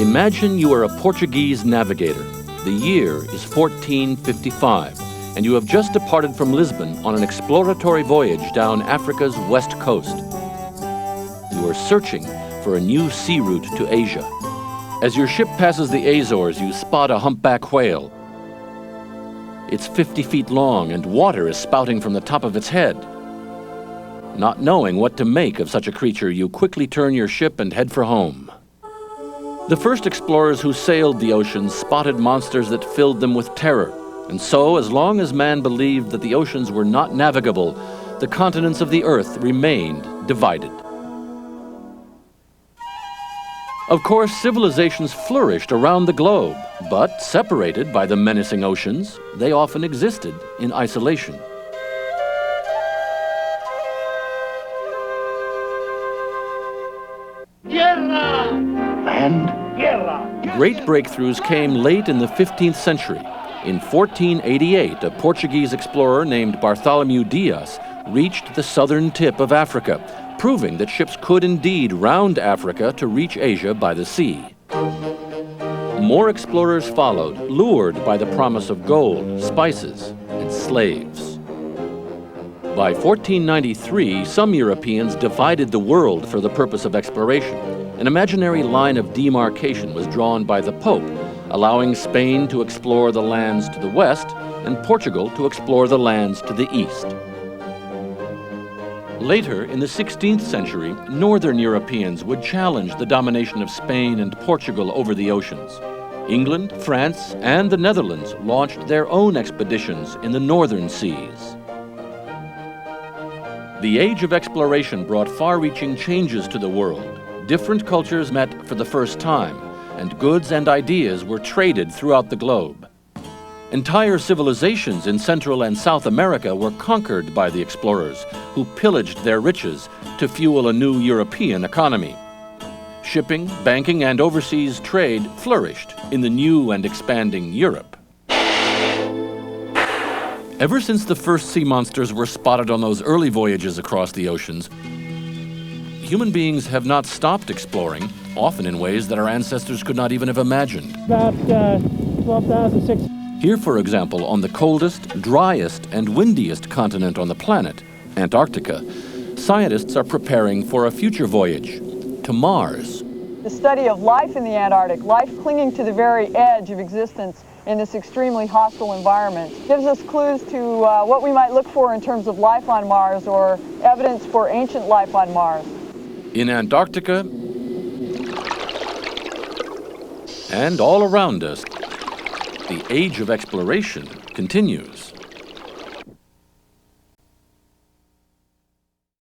Imagine you are a Portuguese navigator. The year is 1455, and you have just departed from Lisbon on an exploratory voyage down Africa's west coast. You are searching for a new sea route to Asia. As your ship passes the Azores, you spot a humpback whale. It's 50 feet long, and water is spouting from the top of its head. Not knowing what to make of such a creature, you quickly turn your ship and head for home. The first explorers who sailed the oceans spotted monsters that filled them with terror. And so, as long as man believed that the oceans were not navigable, the continents of the earth remained divided. Of course, civilizations flourished around the globe, but separated by the menacing oceans, they often existed in isolation. Great breakthroughs came late in the 15th century. In 1488, a Portuguese explorer named Bartholomew Dias reached the southern tip of Africa, proving that ships could indeed round Africa to reach Asia by the sea. More explorers followed, lured by the promise of gold, spices, and slaves. By 1493, some Europeans divided the world for the purpose of exploration. An imaginary line of demarcation was drawn by the Pope, allowing Spain to explore the lands to the west and Portugal to explore the lands to the east. Later, in the 16th century, northern Europeans would challenge the domination of Spain and Portugal over the oceans. England, France, and the Netherlands launched their own expeditions in the northern seas. The age of exploration brought far-reaching changes to the world. Different cultures met for the first time, and goods and ideas were traded throughout the globe. Entire civilizations in Central and South America were conquered by the explorers, who pillaged their riches to fuel a new European economy. Shipping, banking, and overseas trade flourished in the new and expanding Europe. Ever since the first sea monsters were spotted on those early voyages across the oceans, human beings have not stopped exploring, often in ways that our ancestors could not even have imagined. About 12,600. Here, for example, on the coldest, driest, and windiest continent on the planet, Antarctica, scientists are preparing for a future voyage to Mars. The study of life in the Antarctic, life clinging to the very edge of existence in this extremely hostile environment, gives us clues to what we might look for in terms of life on Mars or evidence for ancient life on Mars. In Antarctica and all around us, the age of exploration continues.